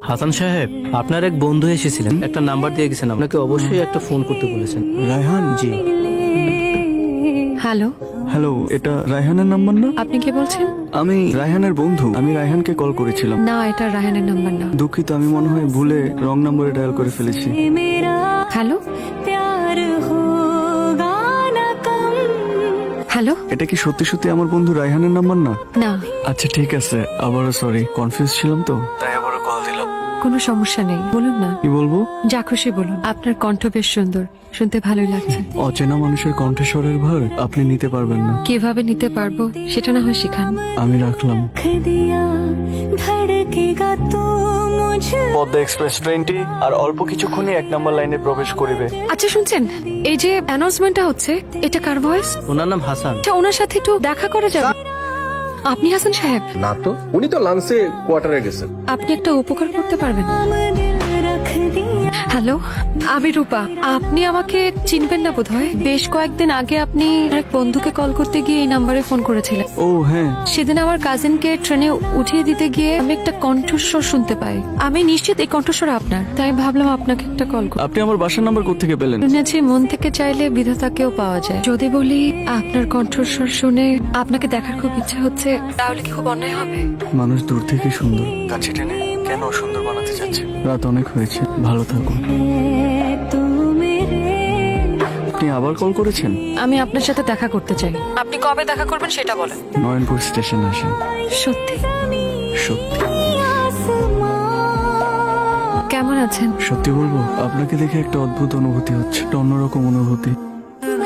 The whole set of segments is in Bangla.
হাসান সাহেব, আপনার এক বন্ধু এসেছিলেন, একটা নাম্বার দিয়ে গেছেন, আপনাকে অবশ্যই একটা ফোন করতে বলেছেন। রায়হান? জি। হ্যালো, হ্যালো, এটা রায়হানের নাম্বার না? আপনি কে বলছেন? আমি রায়হানের বন্ধু। আমি রায়হানকে কল করেছিলাম। না, এটা রায়হানের নাম্বার না। দুঃখিত, আমি মনে হয় ভুলে রং নম্বরে ডায়াল করে ফেলেছি। Hello hello. এটা কি সত্যি সত্যি আমার বন্ধু রায়হানের নাম্বার না? না, আচ্ছা ঠিক আছে, আবারও সরি, কনফিউজ ছিলাম তো তাই আবারও কল দিলাম। কোনো সমস্যা নেই, বলুন না। কি বলবো? যা খুশি বলুন। আপনার কণ্ঠ বেশ সুন্দর, শুনতে ভালোই লাগছে। অচেনা মানুষের কণ্ঠস্বরের ভার আপনি নিতে পারবেন না। কিভাবে নিতে পারবো সেটা না হয় শিখান। আমি রাখলাম। পদ্মা এক্সপ্রেস ট্রেনটি আর অল্প কিছুক্ষণই 1 নম্বর লাইনে প্রবেশ করিবে। আচ্ছা শুনছেন, এই যে অ্যানাউন্সমেন্টটা হচ্ছে, এটা কার ভয়েস? ওনার নাম হাসান। আচ্ছা, ওনার সাথে একটু দেখা করা যাবে? আপনি হাসান সাহেব? না তো, উনি তো লাঞ্চে কোয়ার্টারে গেছেন। আপনি একটা উপকার করতে পারবেন? হ্যালো, আমি রূপা। আপনি আমাকে চিনবেন না বোধহয়। বেশ কয়েকদিন আগে আপনি এক বন্ধুকে কল করতে গিয়ে এই নাম্বারে ফোন করেছিলেন। ও হ্যাঁ, সেদিন আমার কাজিনকে ট্রেনে উঠিয়ে দিতে গিয়ে আমি একটা কণ্ঠস্বর শুনতে পাই। আমি নিশ্চিত এই কণ্ঠস্বর আপনার, তাই ভাবলাম আপনাকে একটা কল করি। আপনি আমার বাসার নাম্বার কোত্থেকে পেলেন? শুনেছি মন থেকে চাইলে বিধাতাকেও পাওয়া যায়। যদি বলি আপনার কণ্ঠস্বর শুনে আপনাকে দেখার খুব ইচ্ছা হচ্ছে, তাহলে কি খুব অন্যায় হবে? মানুষ দূর থেকে সুন্দর, কাছে টেনে কেন সুন্দর বানাতে চাচ্ছে? রাত অনেক হয়েছে, ভালো থাকুন। আপনি আবার কল করেছেন? আমি আপনার সাথে দেখা করতে চাই। আপনি কবে দেখা করবেন সেটা বলেন। নয়নপুর স্টেশন আসেন। সত্যি? সত্যি কেমন আছেন? সত্যি বলবো, আপনাকে দেখে একটা অদ্ভুত অনুভূতি হচ্ছে, একটা অন্যরকম অনুভূতি।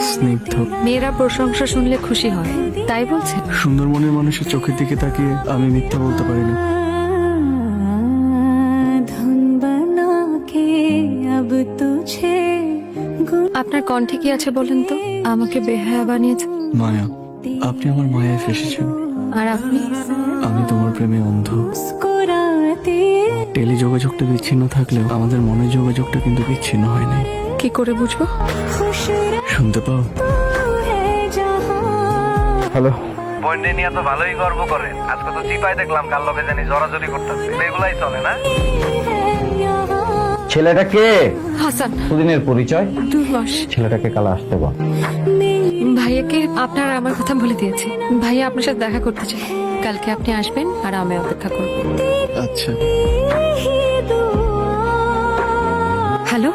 স্নিগ্ধ। মেয়েরা প্রশংসা শুনলে খুশি হয়, তাই বলছেন? সুন্দর মনের মানুষের চোখের দিকে তাকিয়ে আমি মিথ্যা বলতে পারি না। আপনার কণ্ঠে কি আছে বলেন তো? আমাকে বেহায়া বানিয়েছে। মায়া, আপনি আমার মায়ায় ফেসেছেন। আর আপনি? আমি তোমার প্রেমে অন্ধ। টেলি যোগাযোগটা বিচ্ছিন্ন থাকলেও আমাদের মনের যোগাযোগটা কিন্তু বিচ্ছিন্ন হয় নাই। কি করে বুঝবো? শুনতে পাও? হ্যালো, বন্ডে নিয়ে তো ভালোই গর্ব করেন। আজকে তো চিপাই দেখলাম কার লগে জানি জড়াজড়ি করতেছে। এগুলাই চলে না? ছেলেটা কে? হাসান। দুদিনের পরিচয়। 2 মাস। ছেলেটাকে কাল আসতে বল। ভাইয়াকে আপনার আর আমার কথা বলে দিয়েছি। ভাইয়া আপনার সাথে দেখা করতে চাই। কালকে আপনি আসবেন আর আমি অপেক্ষা করব। আচ্ছা। হ্যালো,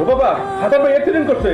ও বাবা, হাসান ভাই অ্যাক্সিডেন্ট করছে।